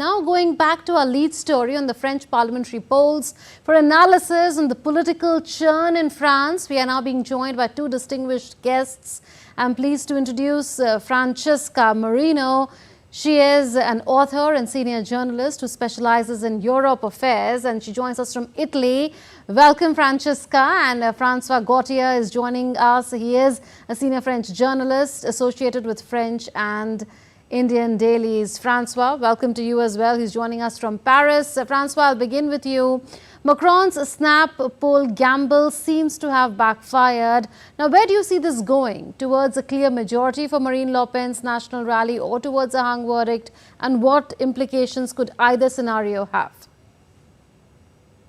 Now going back to our lead story on the French parliamentary polls. For analysis on the political churn in France, we are now being joined by two distinguished guests. I'm pleased to introduce Francesca Marino. She is an author and senior journalist who specializes in Europe affairs, and she joins us from Italy. Welcome, Francesca. And Francois Gauthier is joining us. He is a senior French journalist associated with French and Indian dailies. Francois, welcome to you as well. He's joining us from Paris. Francois, I'll begin with you. Macron's snap poll gamble seems to have backfired. Now, where do you see this going? Towards a clear majority for Marine Le Pen's national rally or towards a hung verdict? And what implications could either scenario have?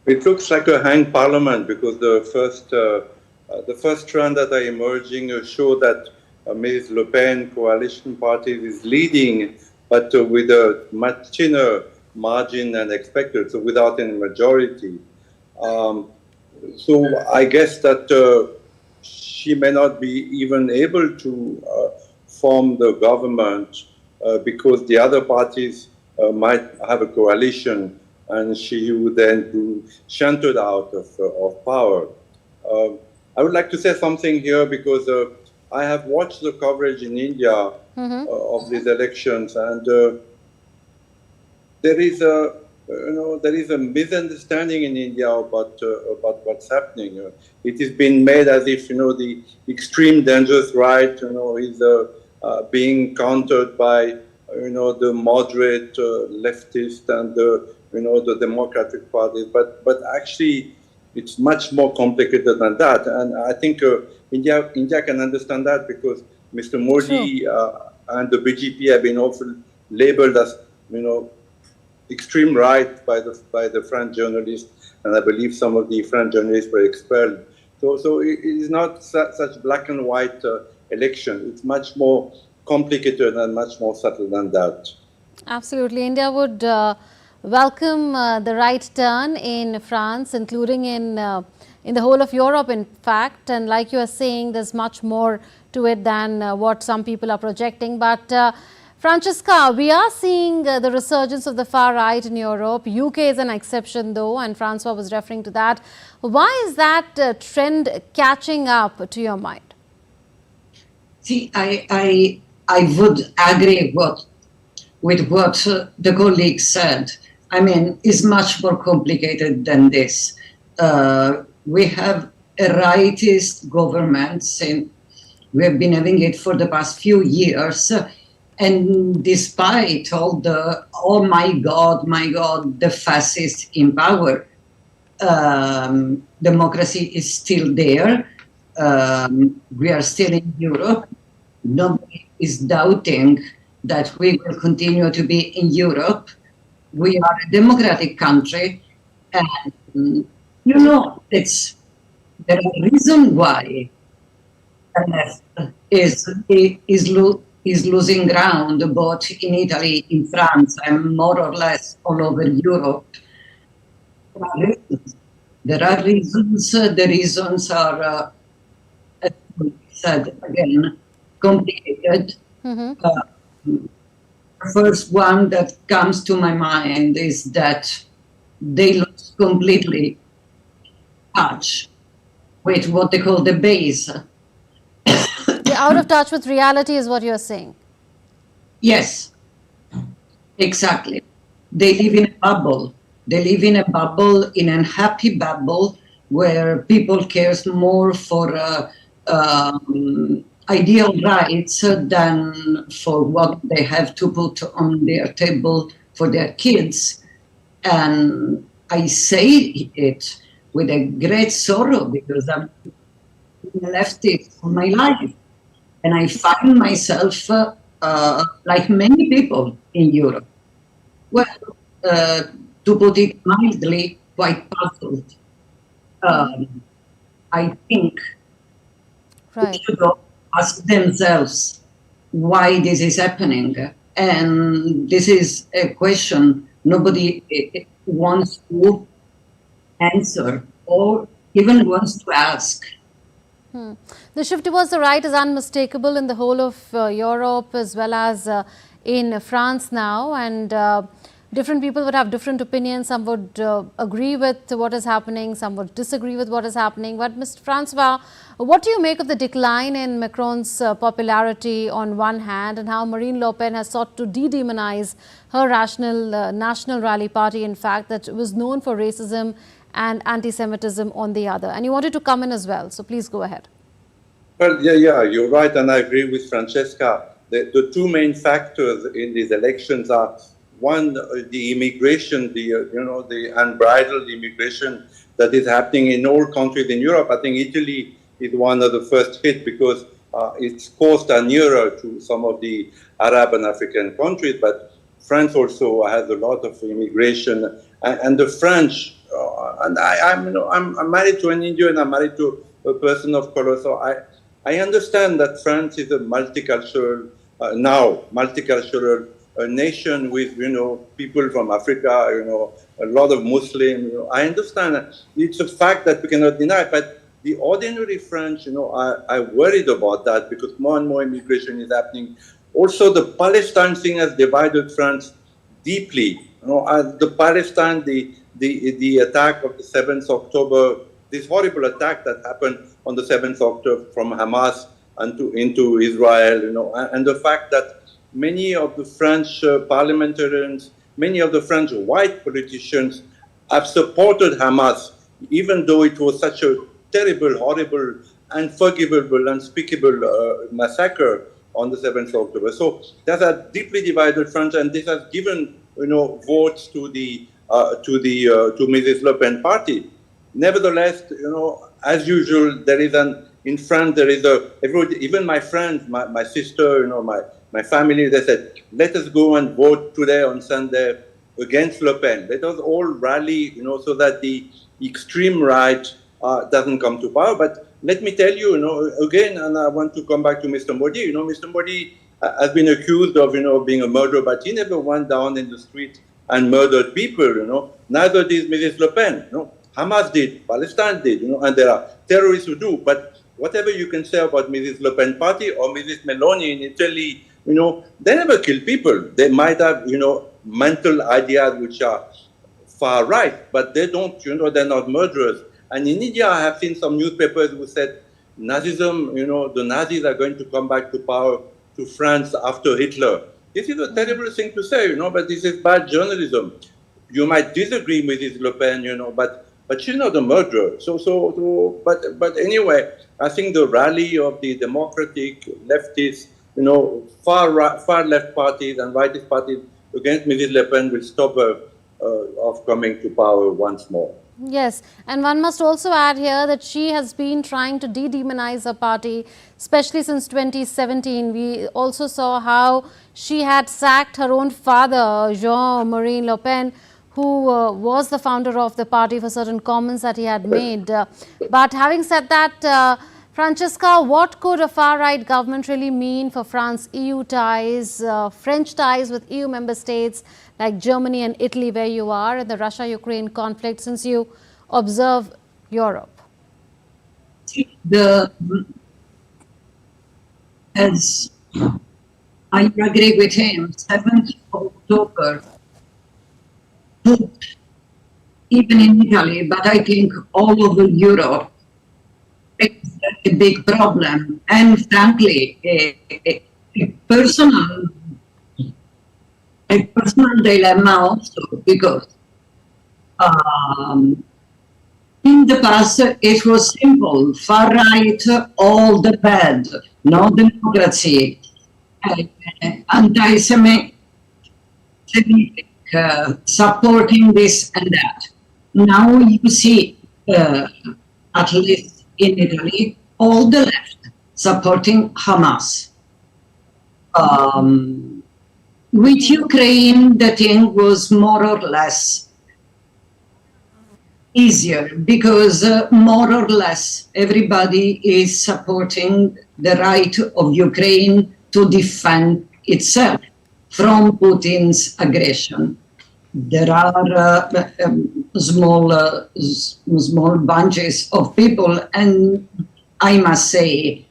It looks like a hang parliament because the first trend that are emerging show that Ms. Le Pen coalition party is leading, but with a much thinner margin than expected, so without any majority. So I guess that she may not be even able to form the government because the other parties might have a coalition and she would then be shunted out of power. I would like to say something here because I have watched the coverage in India of these elections, and there is a misunderstanding in India about what's happening. It is being made as if the extreme dangerous right is being countered by the moderate leftist and the Democratic Party, but actually it's much more complicated than that, and I think India can understand that because Mr. Modi and the BJP have been often labeled as extreme right by the French journalists, and I believe some of the French journalists were expelled. So it is not such black and white election. It's much more complicated and much more subtle than that. Absolutely. India would welcome the right turn in France, including in the whole of Europe, in fact. And like you are saying, there's much more to it than what some people are projecting. But Francesca, we are seeing the resurgence of the far right in Europe. UK is an exception, though, and Francois was referring to that. Why is that trend catching up, to your mind? See, I would agree with what the colleague said. I mean, it's much more complicated than this. We have a rightist government, and we have been having it for the past few years. And despite all the, oh my God, the fascists in power, democracy is still there. We are still in Europe. Nobody is doubting that we will continue to be in Europe. We are a democratic country, and there are reasons why the left is losing ground both in Italy, in France, and more or less all over Europe. There are reasons. The reasons are, as we said again, complicated. The first one that comes to my mind is that they lost completely touch with what they call the base. They're out of touch with reality is what you're saying. Yes, exactly. They live in a bubble. They live in a bubble, in an unhappy bubble, where people care more for ideal rights than for what they have to put on their table for their kids. And I say it with a great sorrow because I'm leftist all my life. And I find myself, like many people in Europe, well, to put it mildly, quite puzzled. I think they should ask themselves why this is happening. And this is a question nobody wants to answer or even wants to ask. The shift towards the right is unmistakable in the whole of Europe as well as in France now. And different people would have different opinions. Some would agree with what is happening, some would disagree with what is happening. But Mr. Francois, what do you make of the decline in Macron's popularity on one hand, and how Marine Le Pen has sought to de-demonize her National Rally Party, in fact, that was known for racism and anti-Semitism on the other? And you wanted to come in as well, so please go ahead. Well, yeah, you're right, and I agree with Francesca. The two main factors in these elections are, one, the immigration, the unbridled immigration that is happening in all countries in Europe. I think Italy is one of the first hit because its coasts are nearer to some of the Arab and African countries, but France also has a lot of immigration, and the French. And I'm married to an Indian. I'm married to a person of color, so I understand that France is a multicultural nation with people from Africa, a lot of Muslims. I understand that. It's a fact that we cannot deny. But the ordinary French, are worried about that because more and more immigration is happening. Also, the Palestine thing has divided France deeply. The Palestine, the attack of the 7th October, this horrible attack that happened on the 7th October from Hamas into Israel, and the fact that many of the French parliamentarians, many of the French white politicians have supported Hamas, even though it was such a terrible, horrible, unforgivable, unspeakable massacre on the 7th October. So that has deeply divided France, and this has given votes to to Mrs. Le Pen party. Nevertheless, as usual, in France there is even my friends, my sister, my family, they said, let us go and vote today on Sunday against Le Pen. Let us all rally, so that the extreme right doesn't come to power. But let me tell you, again, and I want to come back to Mr. Modi. Mr. Modi has been accused of, being a murderer, but he never went down in the street and murdered people. Neither did Mrs. Le Pen. Hamas did, Palestine did, and there are terrorists who do. But whatever you can say about Mrs. Le Pen party or Mrs. Meloni in Italy, they never kill people. They might have, mental ideas which are far right, but they don't, they're not murderers. And in India, I have seen some newspapers who said Nazism, the Nazis are going to come back to power to France after Hitler. This is a terrible thing to say, but this is bad journalism. You might disagree with Mrs. Le Pen, but she's not a murderer. But anyway, I think the rally of the democratic leftists, far left parties and rightist parties against Mrs. Le Pen will stop her of coming to power once more. Yes, and one must also add here that she has been trying to de-demonize her party, especially since 2017. We also saw how she had sacked her own father, Jean-Marie Le Pen, who was the founder of the party, for certain comments that he had made. But having said that, Francesca, what could a far-right government really mean for France, EU ties, French ties with EU member states like Germany and Italy, where you are, in the Russia-Ukraine conflict, since you observe Europe? As I agree with him, 7th October, even in Italy, but I think all over Europe, it's a big problem. And frankly, a personal dilemma also, because in the past it was simple: far right, all the bad, no democracy, anti-Semitic, supporting this and that. Now you see, at least in Italy, all the left supporting Hamas. With Ukraine, the thing was more or less easier because more or less everybody is supporting the right of Ukraine to defend itself from Putin's aggression. There are small bunches of people, and I must say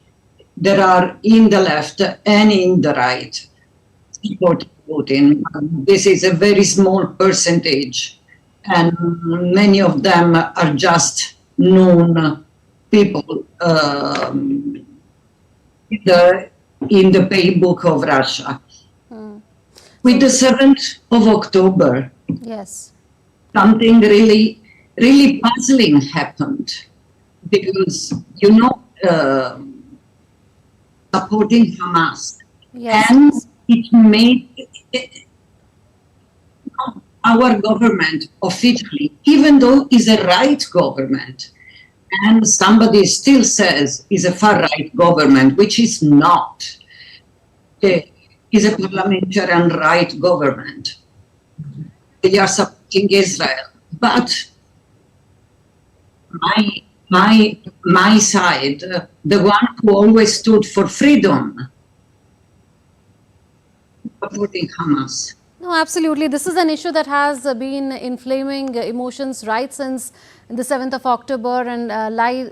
there are in the left and in the right supporting Putin. This is a very small percentage, and many of them are just known people in the playbook of Russia. With the 7th of October, Yes. something really, really puzzling happened, because, you know, supporting Hamas, Yes. and it made our government officially, even though it's a right government, and somebody still says is a far-right government, which is not. Is a parliamentarian right government. They are supporting Israel, but my side, the one who always stood for freedom, supporting Hamas. No, absolutely. This is an issue that has been inflaming emotions right since the 7th of October. And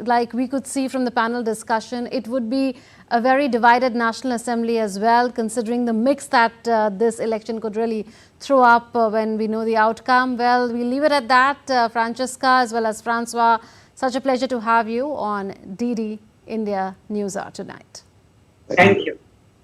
like we could see from the panel discussion, it would be a very divided National Assembly as well, considering the mix that this election could really throw up when we know the outcome. Well, we'll leave it at that. Francesca as well as Francois, such a pleasure to have you on DD India News Hour tonight. Thank you.